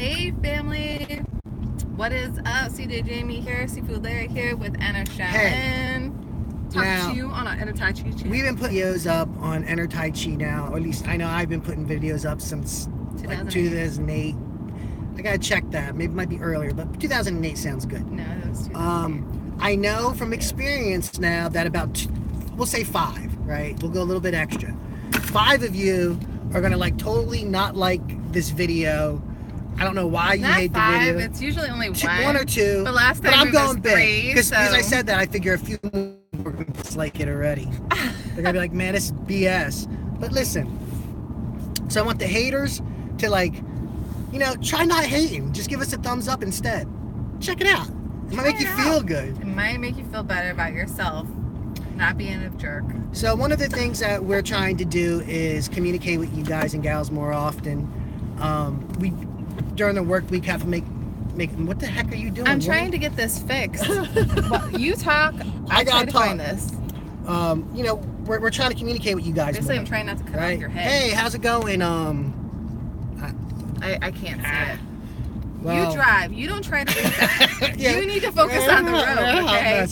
Hey family, what is up? CJ Jamie here, Seafood Larry here with Anna Shannon. Talk to you on our Enter Tai Chi channel. We've been putting videos up on Enter Tai Chi now, or at least I know I've been putting videos up since 2008. I gotta check that. Maybe it might be earlier, but 2008 sounds good. No, that was 2008. I know from experience now that about, we'll say 5, right? We'll go a little bit extra. 5 of you are gonna totally not like this video. I don't know why you hate the video. It's usually only 1 or 2. But last time I'm going was big because so. I said that. I figure a few more are gonna dislike it already. They're gonna be like, man, this is BS. But listen, so I want the haters to try not hating. Just give us a thumbs up instead. Check it out. It might make you feel good. It might make you feel better about yourself, not being a jerk. So one of the things that we're trying to do is communicate with you guys and gals more often. We during the work week have to make. What the heck are you doing? I'm trying to get this fixed. You talk. I gotta find this. We're trying to communicate with you guys. Basically, I'm trying not to cut off your head. Hey, how's it going? I can't see it. Well, you drive. You don't try to do that. You need to focus on the road, okay?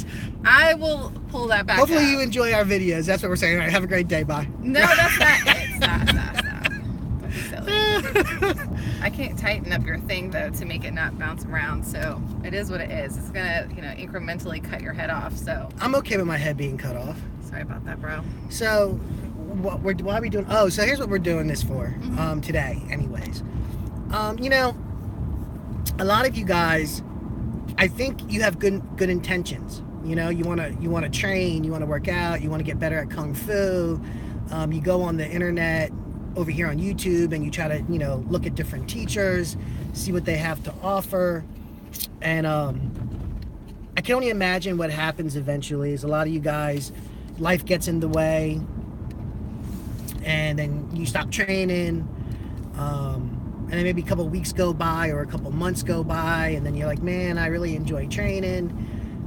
I will pull that back Hopefully up. you enjoy our videos. That's what we're saying. All right, have a great day. Bye. No, that's not it. Stop. Don't be silly. I can't tighten up your thing, though, to make it not bounce around. So it is what it is. It's going to, incrementally cut your head off. So I'm okay with my head being cut off. Sorry about that, bro. So why are we doing? Oh, so here's what we're doing this for today anyways. A lot of you guys, I think you have good intentions. You want to train, you want to work out, you want to get better at Kung Fu. You go on the internet over here on YouTube and you try to, look at different teachers, see what they have to offer. And I can only imagine what happens eventually is a lot of you guys, life gets in the way and then you stop training. And then maybe a couple weeks go by or a couple months go by and then you're like, man, I really enjoy training.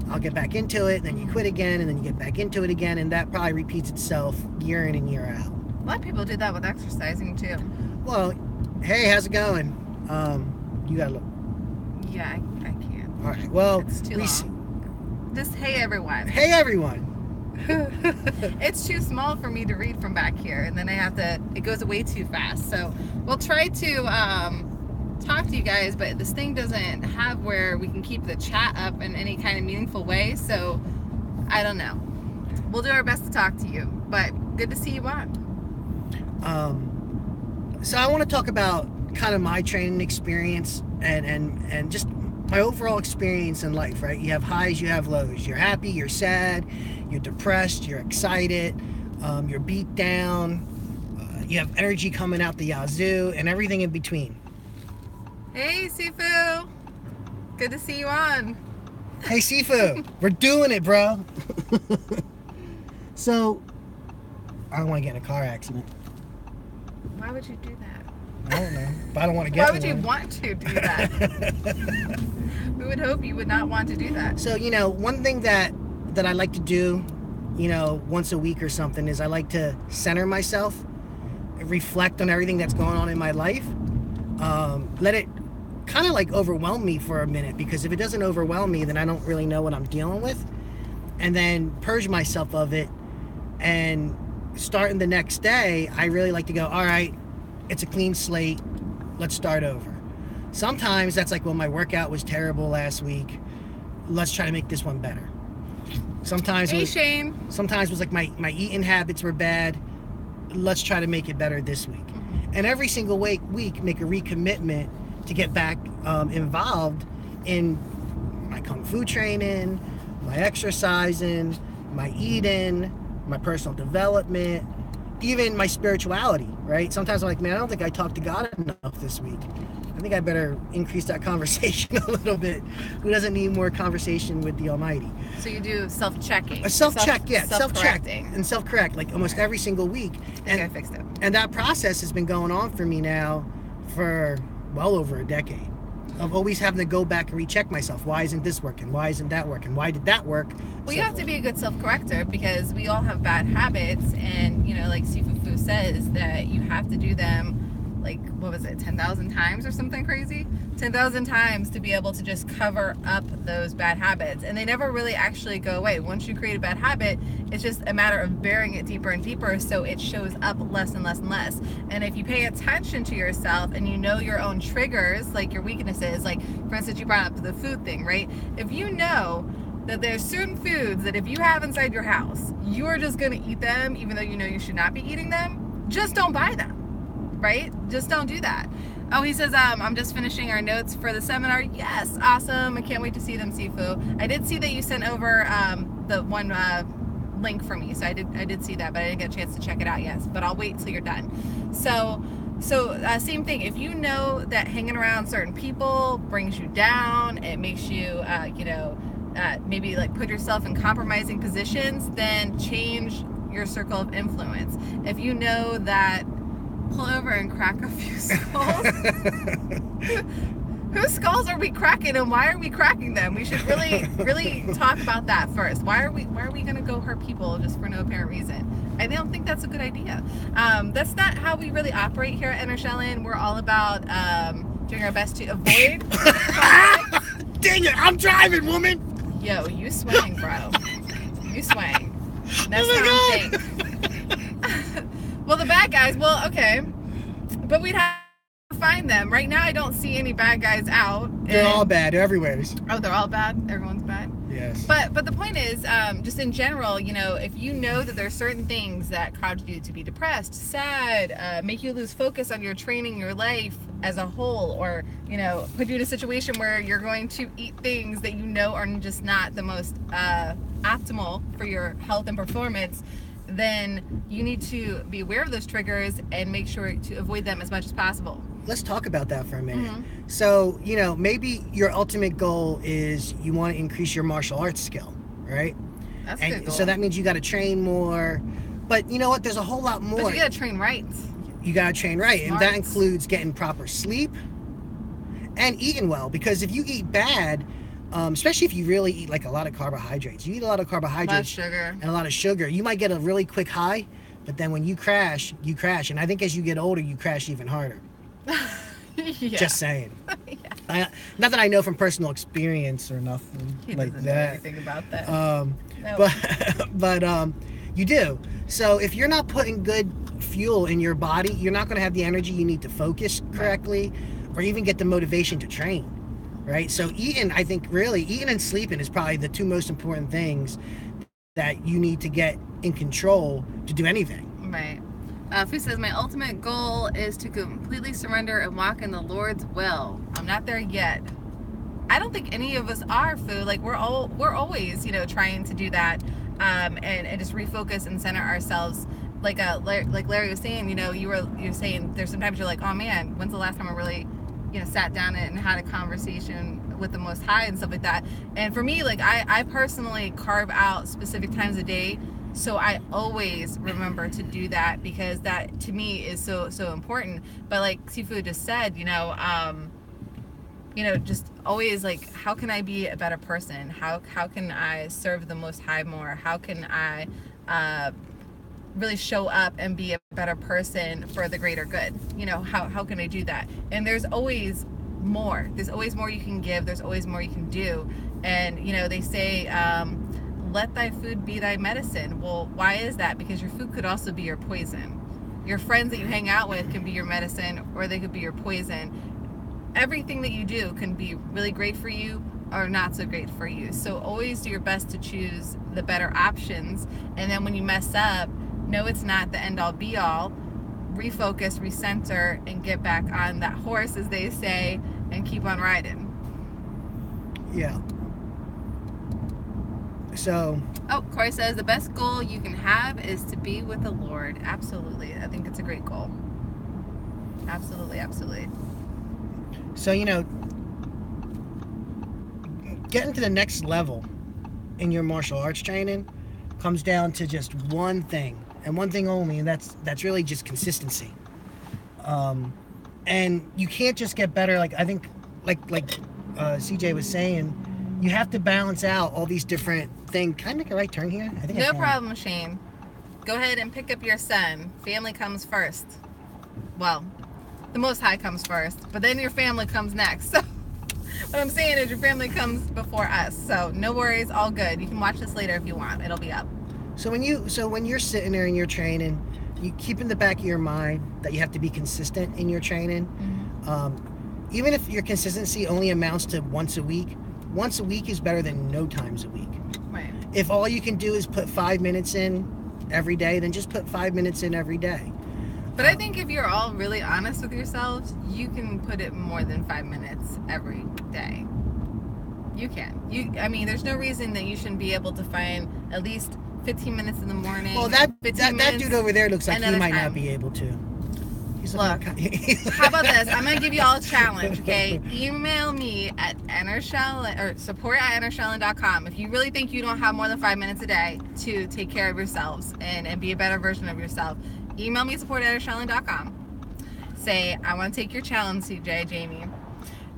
I'll get back into it. And then you quit again and then you get back into it again. And that probably repeats itself year in and year out. A lot of people do that with exercising too. Well, hey, how's it going? You gotta look. Yeah, I can't. All right, well. It's too long. Just hey everyone. Hey everyone. It's too small for me to read from back here, and then it goes away too fast. So we'll try to talk to you guys, but this thing doesn't have where we can keep the chat up in any kind of meaningful way. So I don't know. We'll do our best to talk to you, but good to see you on. So I want to talk about kind of my training experience and just my overall experience in life, right? You have highs, you have lows. You're happy, you're sad, you're depressed, you're excited, you're beat down, you have energy coming out the yazoo, and everything in between. Hey, Sifu. Good to see you on. Hey, Sifu. We're doing it, bro. So, I don't want to get in a car accident. Why would you do that? I don't know, but I don't want to get Why would you want to do that? We would hope you would not want to do that. So, one thing that I like to do, once a week or something is I like to center myself, reflect on everything that's going on in my life, let it kind of overwhelm me for a minute, because if it doesn't overwhelm me, then I don't really know what I'm dealing with, and then purge myself of it, and starting the next day, I really like to go, all right, it's a clean slate, let's start over. Sometimes that's well, my workout was terrible last week, let's try to make this one better. Sometimes Shane. Sometimes it was my eating habits were bad, let's try to make it better this week. And every single week make a recommitment to get back involved in my Kung Fu training, my exercising, my eating, my personal development, even my spirituality, right? Sometimes I'm like, man, I don't think I talked to God enough this week. I think I better increase that conversation a little bit. Who doesn't need more conversation with the Almighty? So you do self-checking. A self-check, yeah. Self-check Self-correcting. and self-correct, almost every single week. I think I fixed it. And that process has been going on for me now for well over a decade. Of always having to go back and recheck myself. Why isn't this working? Why isn't that working? Why did that work? Well, you have to be a good self-corrector, because we all have bad habits, and like Sifu says, that you have to do them like, what was it, 10,000 times or something crazy? 10,000 times to be able to just cover up those bad habits. And they never really actually go away. Once you create a bad habit, it's just a matter of burying it deeper and deeper so it shows up less and less and less. And if you pay attention to yourself and you know your own triggers, like your weaknesses, like for instance, you brought up the food thing, right? If you know that there's certain foods that if you have inside your house, you are just going to eat them even though you know you should not be eating them, just don't buy them. Right? Just don't do that. Oh, he says, I'm just finishing our notes for the seminar. Yes, awesome. I can't wait to see them, Sifu. I did see that you sent over the one link for me, so I did see that, but I didn't get a chance to check it out yet. But I'll wait till you're done. So same thing. If you know that hanging around certain people brings you down, it makes you, maybe like put yourself in compromising positions, then change your circle of influence. If you know that pull over and crack a few skulls. Whose skulls are we cracking and why are we cracking them? We should really talk about that first. Why are we gonna go hurt people just for no apparent reason? I don't think that's a good idea. That's not how we really operate here at Inner Shellin. We're all about doing our best to avoid Dang it, I'm driving, woman. Yo, you swing, bro. You swing. That's Oh my not a thing. Well, the bad guys, well, okay. But we'd have to find them. Right now, I don't see any bad guys out. They're all bad. They're everywhere. Oh, they're all bad? Everyone's bad? Yes. But the point is, just in general, if you know that there's certain things that cause you to be depressed, sad, make you lose focus on your training, your life as a whole, or, put you in a situation where you're going to eat things that you know are just not the most optimal for your health and performance, then you need to be aware of those triggers and make sure to avoid them as much as possible. Let's talk about that for a minute. Mm-hmm. So, maybe your ultimate goal is you want to increase your martial arts skill, right? That's a good goal. So that means you got to train more. But you know what? There's a whole lot more. But you got to train right. You got to train right. Smart. And that includes getting proper sleep and eating well. Because if you eat bad, especially if you really eat like a lot of carbohydrates. You eat a lot of carbohydrates. A lot of sugar. And a lot of sugar. You might get a really quick high, but then when you crash, you crash. And I think as you get older, you crash even harder. Yeah. Just saying. Yeah. Not that I know from personal experience or nothing He like doesn't know that. anything about that. No. But you do. So if you're not putting good fuel in your body, you're not going to have the energy you need to focus correctly, or even get the motivation to train. Right? So eating and sleeping is probably the two most important things that you need to get in control to do anything. Right. Fu says, my ultimate goal is to completely surrender and walk in the Lord's will. I'm not there yet. I don't think any of us are, Fu. Like we're always, trying to do that, and just refocus and center ourselves. Like Larry was saying, you're saying there's sometimes you're like, oh man, when's the last time I really, sat down and had a conversation with the Most High and stuff like that. And for me, like I personally carve out specific times a day, so I always remember to do that, because that to me is so important. But like Sifu just said, just always like, how can I be a better person? How can I serve the Most High more? How can I really show up and be a better person for the greater good? How can I do that? And there's always more. There's always more you can give. There's always more you can do. And they say, let thy food be thy medicine. Well, why is that? Because your food could also be your poison. Your friends that you hang out with can be your medicine, or they could be your poison. Everything that you do can be really great for you or not so great for you. So always do your best to choose the better options. And then when you mess up, no, it's not the end all be all. Refocus, recenter, and get back on that horse, as they say, and keep on riding. Yeah. So. Oh, Corey says the best goal you can have is to be with the Lord. Absolutely. I think it's a great goal. Absolutely, absolutely. So, getting to the next level in your martial arts training comes down to just one thing, and one thing only, and that's really just consistency. And you can't just get better. Like I think, like CJ was saying, you have to balance out all these different things. Can I make a right turn here? I think no I can. problem, Shane. Go ahead and pick up your son. Family comes first. Well, the Most High comes first, but then your family comes next. So what I'm saying is your family comes before us. So no worries, all good. You can watch this later if you want. It'll be up. So when you're sitting there and you're training, you keep in the back of your mind that you have to be consistent in your training. Mm-hmm. Even if your consistency only amounts to once a week is better than no times a week. Right. If all you can do is put 5 minutes in every day, then just put 5 minutes in every day. But I think if you're all really honest with yourselves, you can put it more than 5 minutes every day. You can. I mean, there's no reason that you shouldn't be able to find at least 15 minutes in the morning. Well, that dude over there looks like he might not be able to. Look, how about this? I'm gonna give you all a challenge, okay? Email me at support@entershellen.com if you really think you don't have more than 5 minutes a day to take care of yourselves and be a better version of yourself. Email me support@entershellen.com. Say, I want to take your challenge, CJ, Jamie,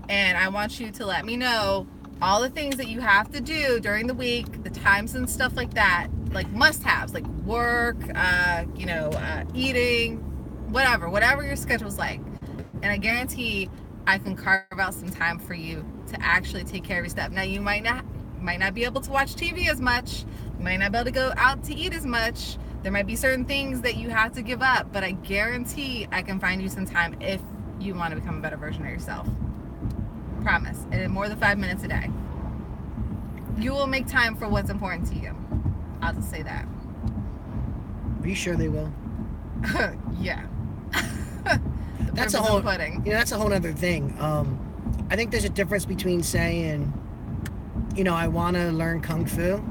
and I want you to let me know all the things that you have to do during the week, the times and stuff like that, like must-haves, like work, eating, whatever your schedule's like. And I guarantee I can carve out some time for you to actually take care of your stuff. Now, you might not be able to watch TV as much. You might not be able to go out to eat as much. There might be certain things that you have to give up, but I guarantee I can find you some time if you want to become a better version of yourself. Promise. And in more than 5 minutes a day. You will make time for what's important to you. I'll just say that. Are you sure they will? Yeah. That's a whole other thing. I think there's a difference between saying, I want to learn Kung Fu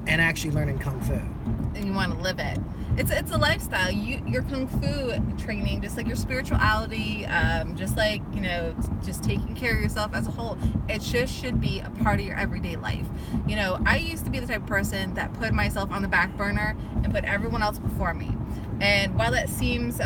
and actually learning Kung Fu. And you want to live it. It's a lifestyle. Your Kung Fu training, just like your spirituality, just like, just taking care of yourself as a whole, it just should be a part of your everyday life. I used to be the type of person that put myself on the back burner and put everyone else before me. And while that seems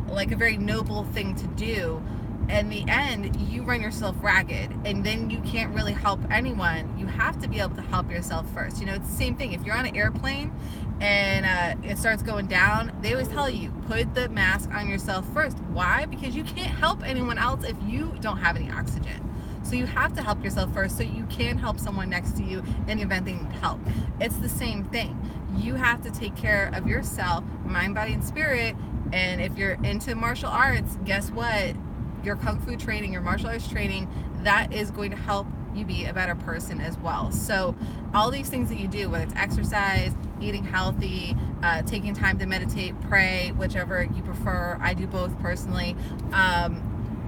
like a very noble thing to do, in the end, you run yourself ragged, and then you can't really help anyone. You have to be able to help yourself first. It's the same thing. If you're on an airplane and it starts going down, they always tell you, put the mask on yourself first. Why? Because you can't help anyone else if you don't have any oxygen. So you have to help yourself first so you can help someone next to you in the event they need help. It's the same thing. You have to take care of yourself, mind, body, and spirit. And if you're into martial arts, guess what? Your Kung Fu training, your martial arts training, that is going to help you be a better person as well. So all these things that you do, whether it's exercise, eating healthy, taking time to meditate, pray, whichever you prefer. I do both personally.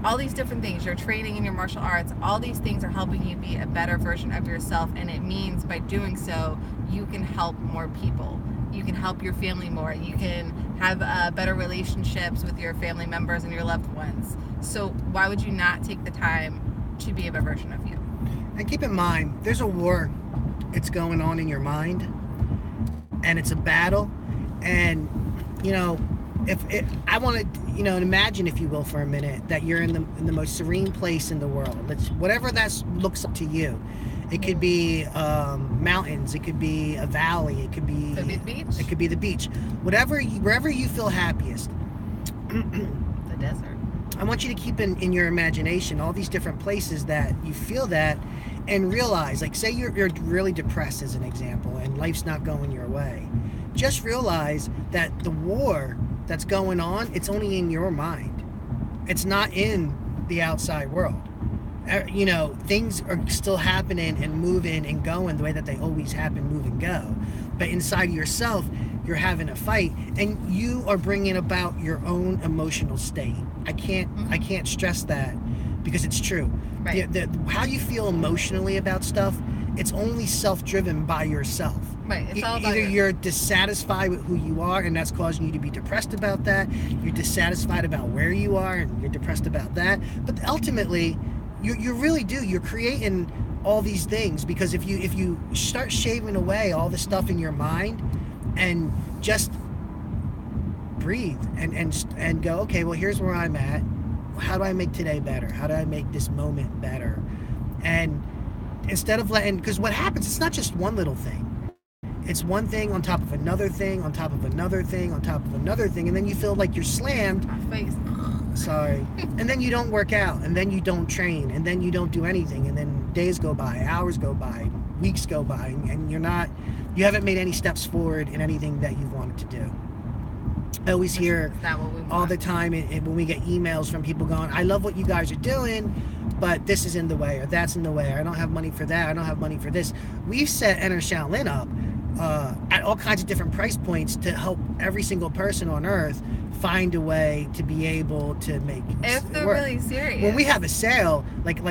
All these different things, your training in your martial arts, all these things are helping you be a better version of yourself. And it means by doing so, you can help more people. You can help your family more. You can have better relationships with your family members and your loved ones. So why would you not take the time to be a better version of you? And keep in mind, there's a war. It's going on in your mind, and it's a battle. And I want to, imagine, if you will, for a minute, that you're in the most serene place in the world. Whatever that looks up to you. It could be mountains. It could be a valley. It could be the beach. It could be the beach. Wherever you feel happiest. The desert. I want you to keep in your imagination all these different places that you feel that, and realize, like, say you're really depressed, as an example, and life's not going your way. Just realize that the war that's going on, it's only in your mind. It's not in the outside world. Things are still happening and moving and going the way that they always happen, move and go. But inside of yourself, you're having a fight, and you are bringing about your own emotional state. I can't stress that, because it's true. Right. How you feel emotionally about stuff, it's only self-driven by yourself. Right. It's all about Either you're dissatisfied with who you are, and that's causing you to be depressed about that. You're dissatisfied about where you are, and you're depressed about that. But ultimately, you really do. You're creating all these things, because if you start shaving away all the stuff in your mind and just breathe and go, okay, well, here's where I'm at. How do I make today better? How do I make this moment better? And instead of because what happens, it's not just one little thing. It's one thing on top of another thing, on top of another thing, on top of another thing, and then you feel like you're slammed. My face. Sorry. And then you don't work out, and then you don't train, and then you don't do anything, and then days go by, hours go by, weeks go by, and you haven't made any steps forward in anything that you've wanted to do. I always hear all the time when we get emails from people going, I love what you guys are doing, but this is in the way, or that's in the way, or I don't have money for that, I don't have money for this. We've set Enter Shaolin up at all kinds of different price points to help every single person on earth find a way to be able to make if they're work. Really serious. When we have a sale, like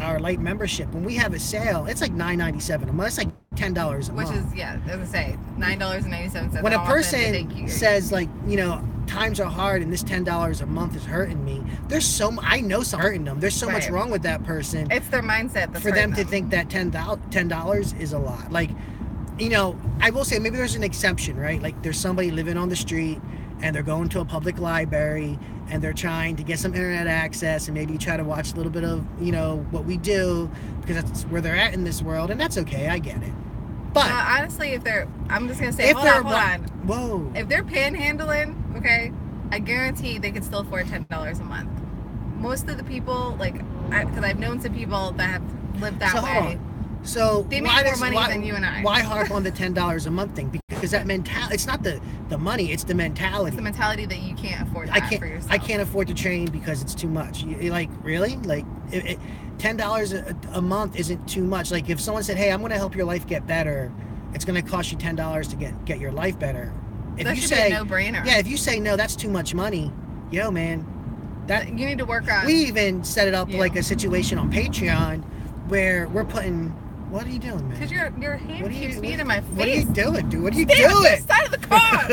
our light membership, when we have a sale, it's like $9.97 a month. It's like $10 a month. Which is, yeah, as I say, $9.97. When a person says, like, you know, times are hard and this $10 a month is hurting me, I know something hurting them. There's so much wrong with that person. It's their mindset that's for them to think that $10 is a lot. Like, you know, I will say maybe there's an exception, right? Like there's somebody living on the street and they're going to a public library and they're trying to get some internet access and maybe try to watch a little bit of, you know, what we do because that's where they're at in this world, and that's okay, I get it. But honestly, I'm just gonna say, hold on. Whoa. If they're panhandling, okay, I guarantee they could still afford $10 a month. Most of the people, like, because I've known some people that have lived that way. Hold on. So they make more money than you and I. Why harp on the $10 a month thing? Because that mentality, it's not the money, it's the mentality. It's the mentality that you can't afford that for yourself. I can't afford to train because it's too much. You're like, really? Like, $10 a month isn't too much. Like, if someone said, hey, I'm going to help your life get better, it's going to cost you $10 to get your life better. If that you should say, be a no-brainer. Yeah, if you say, no, that's too much money, yo, man. You need to work on. We even set it up like a situation on Patreon where we're putting... What are you doing, man? Because your hand keeps being in my face. What are you doing, dude? What are you Stay doing? on this side of the car.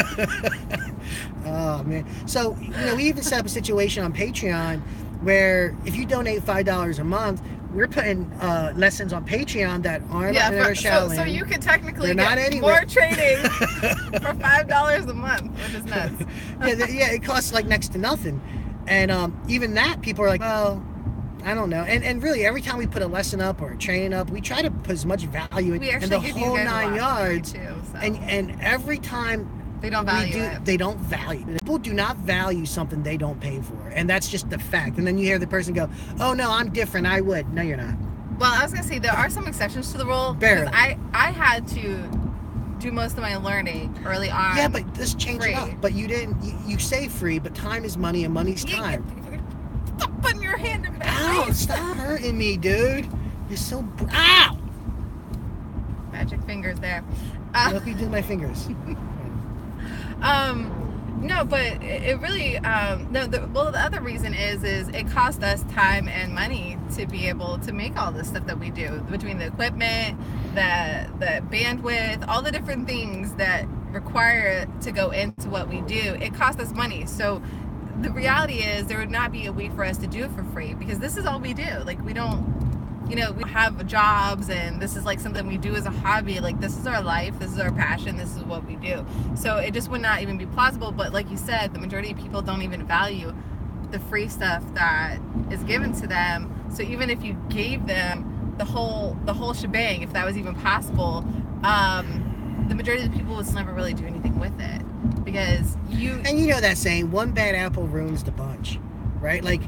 Oh, man. So, you know, we even set up a situation on Patreon where if you donate $5 a month, we're putting lessons on Patreon that aren't on Enter Shaolin. So you could technically get more training for $5 a month, which is nuts. Yeah, it costs like next to nothing. And even that, people are like, well... I don't know. And really, every time we put a lesson up or a training up, we try to put as much value in the whole 9 yards. Too, so. And every time they don't value it. They don't value it. People do not value something they don't pay for. And that's just the fact. And then you hear the person go, oh, no, I'm different. I would. No, you're not. Well, I was going to say, there are some exceptions to the rule. Barely. I had to do most of my learning early on. Yeah, but let's change it up. But you didn't. You say free, but time is money and money's time. Stop putting your hand in my face. Ow, stop hurting me, dude. You're so... Ow! Magic fingers there. Let me do my fingers. No, but it really... the other reason is it cost us time and money to be able to make all this stuff that we do. Between the equipment, the bandwidth, all the different things that require to go into what we do, it costs us money. So... the reality is there would not be a way for us to do it for free because this is all we do. Like, we don't, you know, we have jobs and this is like something we do as a hobby. Like, this is our life, this is our passion, this is what we do. So it just would not even be plausible. But like you said, the majority of people don't even value the free stuff that is given to them. So even if you gave them the whole shebang, if that was even possible, the majority of the people would never really do anything with it. Because and you know that saying, one bad apple ruins the bunch, right? Like,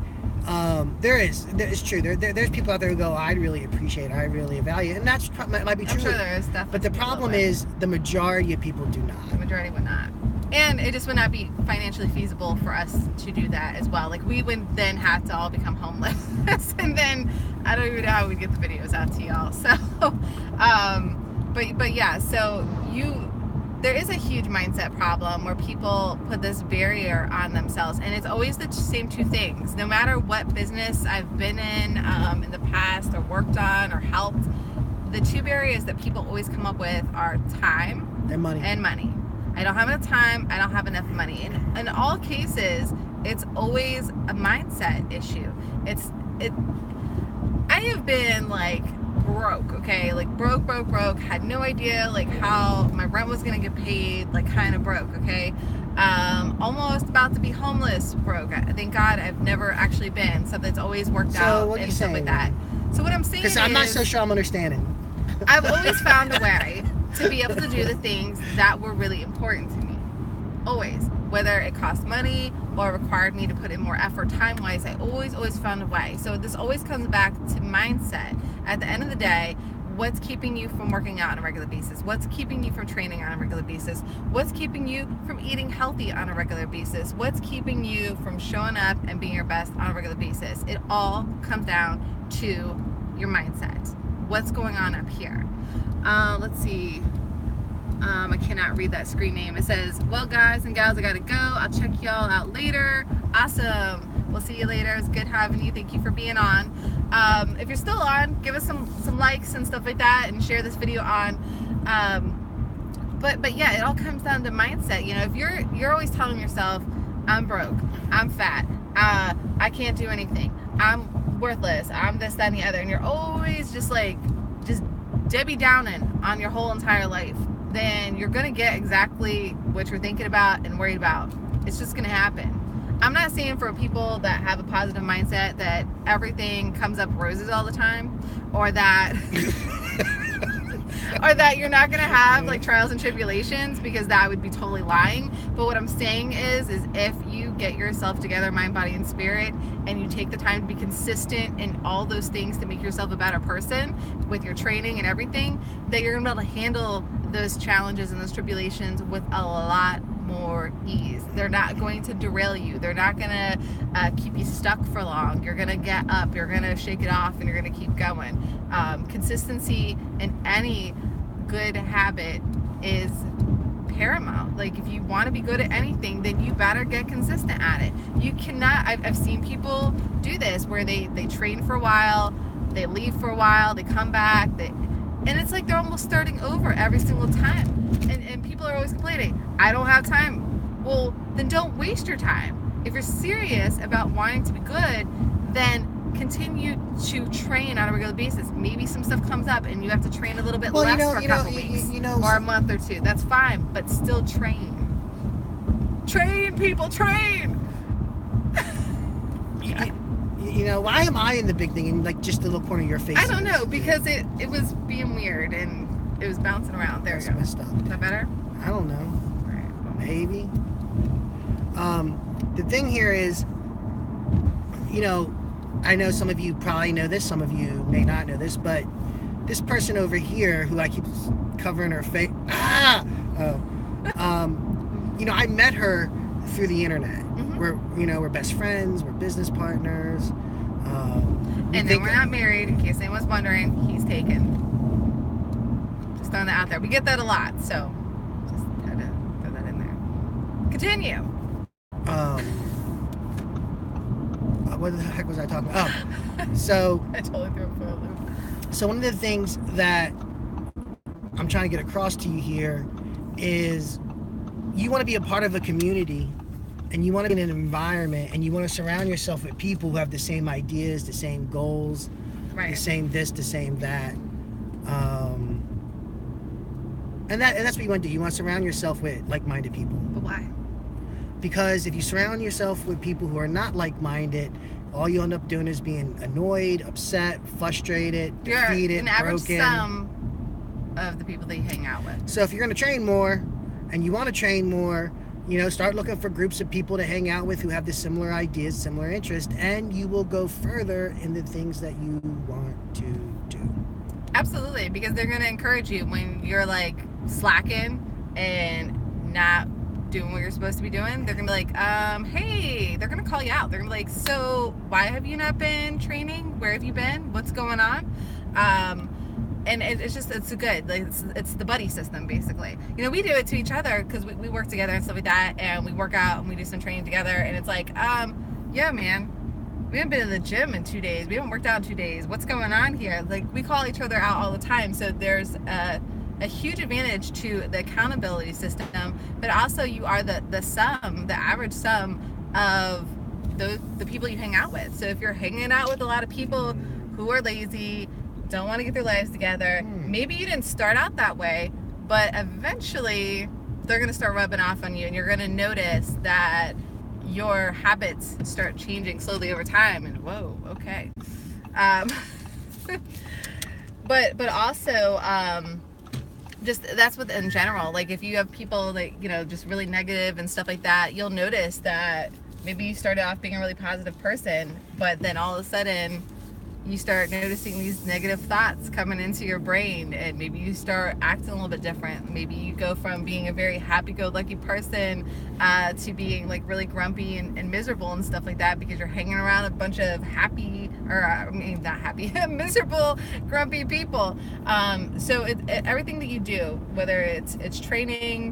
it's true. There's people out there who go, I really appreciate it, I really value it, and that might be true. I'm sure there is stuff. But the problem is, the majority of people do not. The majority would not, and it just would not be financially feasible for us to do that as well. Like, we would then have to all become homeless, and then I don't even know how we'd get the videos out to y'all. So, but yeah, so there is a huge mindset problem where people put this barrier on themselves, and it's always the same two things. No matter what business I've been in the past or worked on or helped, the two barriers that people always come up with are time and money. I don't have enough time, I don't have enough money. And in all cases, it's always a mindset issue. I have been like broke, okay, like broke, had no idea like how my rent was gonna get paid, like kind of broke, okay, almost about to be homeless, broke. Thank God I've never actually been, so that's always worked out and stuff like that. So what I'm saying is, I'm not so sure I'm understanding. I've always found a way to be able to do the things that were really important to me, always. whether it cost money or required me to put in more effort time-wise, I always found a way. So this always comes back to mindset. At the end of the day, what's keeping you from working out on a regular basis? What's keeping you from training on a regular basis? What's keeping you from eating healthy on a regular basis? What's keeping you from showing up and being your best on a regular basis? It all comes down to your mindset. What's going on up here? Let's see. I cannot read that screen name. It says, well, guys and gals, I gotta go. I'll check y'all out later. Awesome. We'll see you later. It's good having you. Thank you for being on. If you're still on, give us some likes and stuff like that, and share this video on. But yeah, it all comes down to mindset. You know, if you're always telling yourself, I'm broke, I'm fat, I can't do anything, I'm worthless, I'm this, that, and the other, and you're always just Debbie Downing on your whole entire life, then you're gonna get exactly what you're thinking about and worried about. It's just gonna happen. I'm not saying for people that have a positive mindset that everything comes up roses all the time, or that or that you're not gonna have like trials and tribulations, because that would be totally lying. But what I'm saying is if you get yourself together, mind, body, and spirit, and you take the time to be consistent in all those things to make yourself a better person with your training and everything, that you're gonna be able to handle those challenges and those tribulations with a lot more ease. They're not going to derail you. They're not going to keep you stuck for long. You're going to get up, you're going to shake it off, and you're going to keep going. Consistency in any good habit is paramount. Like, if you want to be good at anything, then you better get consistent at it. You cannot, I've seen people do this where they train for a while, they leave for a while, they come back, and it's like they're almost starting over every single time. And people are always complaining, I don't have time. Well, then don't waste your time. If you're serious about wanting to be good, then continue to train on a regular basis. Maybe some stuff comes up and you have to train a little bit less for a couple weeks or a month or two. That's fine, but still train. Train, people, train! You know, why am I in the big thing and like just the little corner of your face? I don't know, because it was being weird and it was bouncing around. There we go. Messed up. Is that better? I don't know. All right, well, maybe. The thing here is, you know, I know some of you probably know this, some of you may not know this, but this person over here who I keep covering her face, you know, I met her through the internet. Mm-hmm. We're best friends, we're business partners. And then we're not married, in case anyone's wondering. He's taken. Just throwing that out there. We get that a lot, so just had to throw that in there. Continue. What the heck was I talking about? Oh, so I totally threw it for a loop. So one of the things that I'm trying to get across to you here is you want to be a part of a community, and you want to be in an environment, and you want to surround yourself with people who have the same ideas, the same goals, right, the same this, the same that. And that's what you want to do. You want to surround yourself with like-minded people. But why? Because if you surround yourself with people who are not like-minded, all you end up doing is being annoyed, upset, frustrated, defeated, You're an average broken. sum of the people that you hang out with. So if you're going to train more, and you want to train more, you know, start looking for groups of people to hang out with who have the similar ideas, similar interests, and you will go further in the things that you want to do. Absolutely, because they're going to encourage you when you're like slacking and not doing what you're supposed to be doing. They're gonna be like, hey, they're gonna call you out. They're gonna be like, so why have you not been training? Where have you been? What's going on? And it's good, like it's the buddy system, basically. You know, we do it to each other because we work together and stuff like that, and we work out and we do some training together, and it's like, yeah, man, we haven't been in the gym in 2 days, we haven't worked out in 2 days, what's going on here? Like, we call each other out all the time. So there's a huge advantage to the accountability system, but also you are the average sum of the people you hang out with. So if you're hanging out with a lot of people who are lazy, don't want to get their lives together, maybe you didn't start out that way, but eventually they're going to start rubbing off on you, and you're going to notice that your habits start changing slowly over time, and whoa, okay. But also, just that's what in general, like if you have people that, you know, just really negative and stuff like that, you'll notice that maybe you started off being a really positive person, but then all of a sudden you start noticing these negative thoughts coming into your brain, and maybe you start acting a little bit different. Maybe you go from being a very happy-go-lucky person to being like really grumpy and miserable and stuff like that, because you're hanging around a bunch of happy, or I mean not happy, miserable, grumpy people. So everything that you do, whether it's training,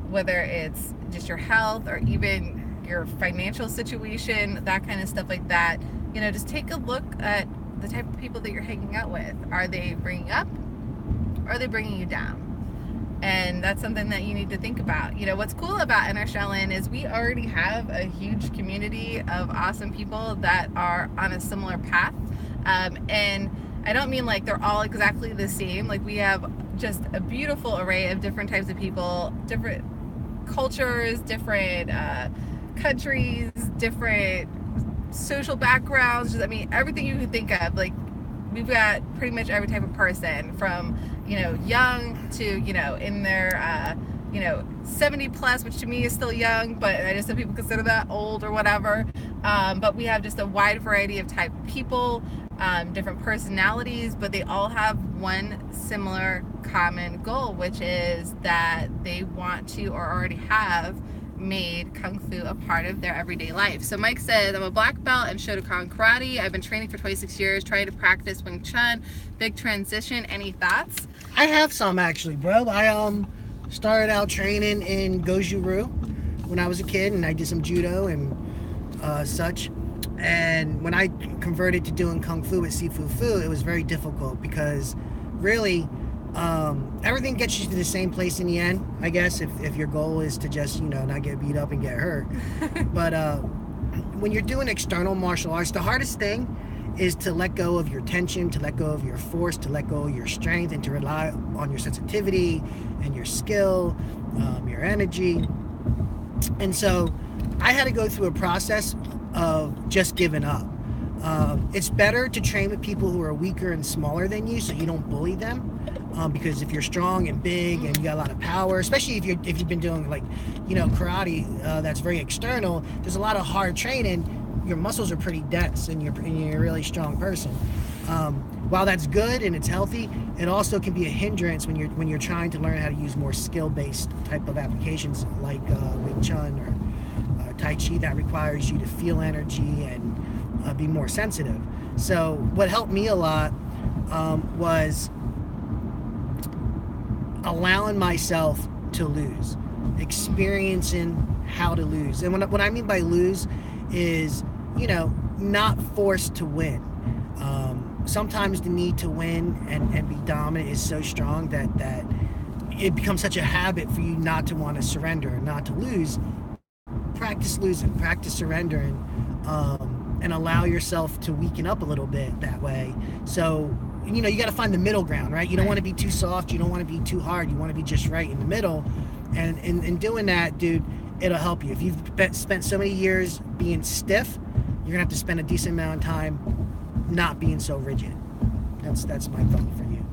whether it's just your health, or even your financial situation, that kind of stuff like that, you know, just take a look at the type of people that you're hanging out with. Are they bringing you up, or are they bringing you down? And that's something that you need to think about. You know, what's cool about Inner Shallon is we already have a huge community of awesome people that are on a similar path. And I don't mean like they're all exactly the same. Like, we have just a beautiful array of different types of people, different cultures, different countries, different social backgrounds. I mean, everything you can think of. Like, we've got pretty much every type of person, from, you know, young to, you know, in their 70 plus, which to me is still young, but I know some people consider that old or whatever. But we have just a wide variety of type of people, different personalities, but they all have one similar common goal, which is that they want to, or already have, made Kung Fu a part of their everyday life. So Mike said, I'm a black belt in Shotokan Karate. I've been training for 26 years, trying to practice Wing Chun. Big transition. Any thoughts? I have some, actually, bro. I started out training in Goju-Ryu when I was a kid, and I did some judo and such. And when I converted to doing Kung Fu with Sifu Fu, it was very difficult, because really everything gets you to the same place in the end, I guess, if your goal is to just, you know, not get beat up and get hurt. But when you're doing external martial arts, the hardest thing is to let go of your tension, to let go of your force, to let go of your strength, and to rely on your sensitivity and your skill, your energy. And so I had to go through a process of just giving up. It's better to train with people who are weaker and smaller than you, so you don't bully them. Because if you're strong and big and you got a lot of power, especially if you've been doing, like, you know, karate, that's very external, there's a lot of hard training. Your muscles are pretty dense, and you're a really strong person. While that's good and it's healthy, it also can be a hindrance when you're trying to learn how to use more skill-based type of applications, like Wing Chun or Tai Chi, that requires you to feel energy and be more sensitive. So what helped me a lot was allowing myself to lose, experiencing how to lose. And what I mean by lose is, you know, not forced to win. Sometimes the need to win and be dominant is so strong that it becomes such a habit for you not to want to surrender and not to lose. Practice losing, practice surrendering, and allow yourself to weaken up a little bit that way. So, you know, you got to find the middle ground, right? You don't want to be too soft, you don't want to be too hard, you want to be just right in the middle. And in doing that, dude, it'll help you. If you've spent so many years being stiff, you're gonna have to spend a decent amount of time not being so rigid. That's my thought for you.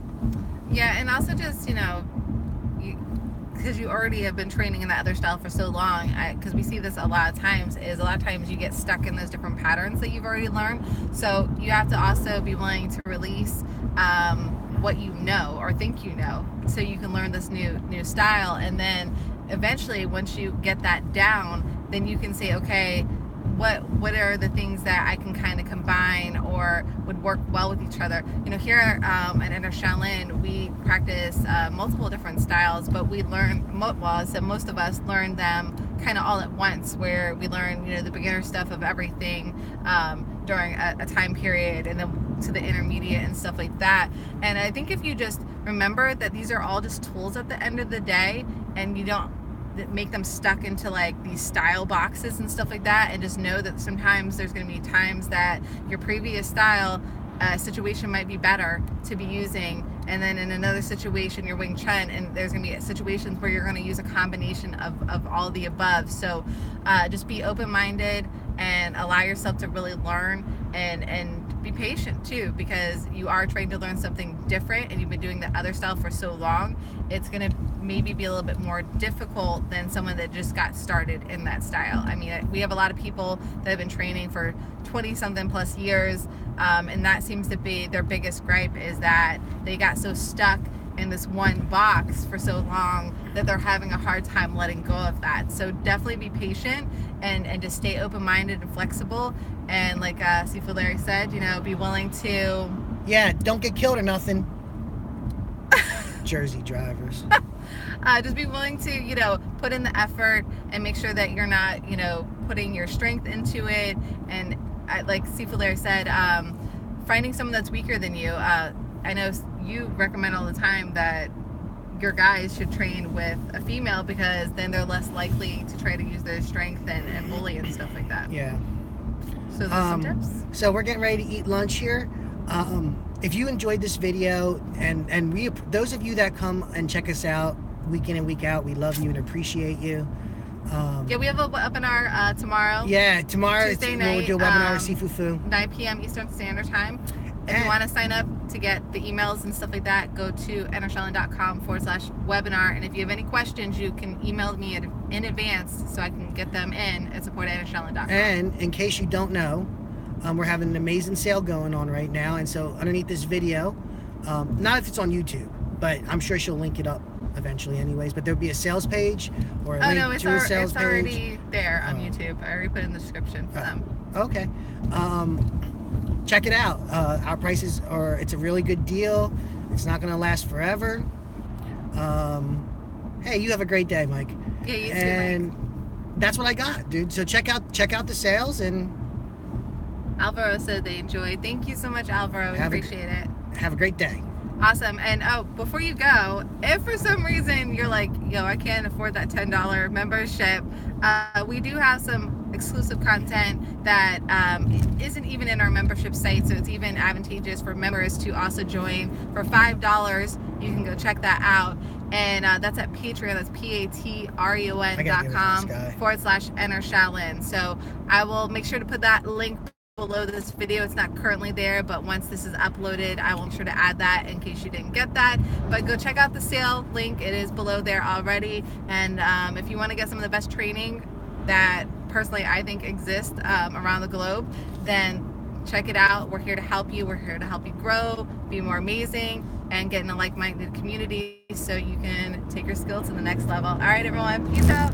Yeah, and also just, you know, because you already have been training in that other style for so long, because we see this a lot of times you get stuck in those different patterns that you've already learned. So you have to also be willing to release what you know or think you know, so you can learn this new style. And then eventually, once you get that down, then you can say, okay, what are the things that I can kind of combine or would work well with each other. You know, here at Inner Shallon, we practice multiple different styles, but we learn, so most of us learn them kind of all at once, where we learn, you know, the beginner stuff of everything during a time period, and then to the intermediate and stuff like that. And I think if you just remember that these are all just tools at the end of the day, and you don't make them stuck into like these style boxes and stuff like that, and just know that sometimes there's going to be times that your previous style situation might be better to be using, and then in another situation your Wing Chun, and there's going to be situations where you're going to use a combination of all the above. So just be open-minded and allow yourself to really learn and be patient too, because you are trying to learn something different and you've been doing the other style for so long. It's going to maybe be a little bit more difficult than someone that just got started in that style. I mean, we have a lot of people that have been training for 20 something plus years, and that seems to be their biggest gripe, is that they got so stuck in this one box for so long that they're having a hard time letting go of that. So definitely be patient and just stay open-minded and flexible, and like Seafood Larry said, you know, be willing to don't get killed or nothing. Jersey drivers. Just be willing to, you know, put in the effort and make sure that you're not, you know, putting your strength into it. And like Seafood Larry said, finding someone that's weaker than you. I know you recommend all the time that your guys should train with a female, because then they're less likely to try to use their strength and bully and stuff like that. Yeah. So there's some tips. So we're getting ready to eat lunch here. If you enjoyed this video, and we, those of you that come and check us out week in and week out, we love you and appreciate you. Yeah, we have a webinar tomorrow. Yeah, tomorrow Tuesday night, we'll do a webinar, Sifufu. 9 p.m. Eastern Standard Time. If you want to sign up to get the emails and stuff like that, go to enershelling.com/webinar. And if you have any questions, you can email me in advance so I can get them in at support@enershelling.com. And in case you don't know, we're having an amazing sale going on right now. And so underneath this video, not if it's on YouTube, but I'm sure she'll link it up eventually anyways, but there'll be a sales page or a link to a sales it's page. already there on YouTube. I already put it in the description for them. Okay. Check it out. Our prices are, it's a really good deal. It's not going to last forever. Hey, you have a great day, Mike. Yeah, you too, and Mike. That's what I got, dude. So check out the sales. And Alvaro said they enjoyed. Thank you so much, Alvaro. We appreciate it. Have a great day. Awesome. And before you go, if for some reason you're like, yo, I can't afford that $10 membership, we do have some exclusive content that isn't even in our membership site, so it's even advantageous for members to also join for $5. You can go check that out, and that's at Patreon. That's patreon.com/EnerShallon. So I will make sure to put that link below this video. It's not currently there, but once this is uploaded, I will make sure to add that in case you didn't get that. But go check out the sale link. It is below there already. And if you want to get some of the best training that personally I think exists around the globe, then check it out. We're here to help you. We're here to help you grow, be more amazing, and get in a like-minded community so you can take your skills to the next level. All right, everyone. Peace out.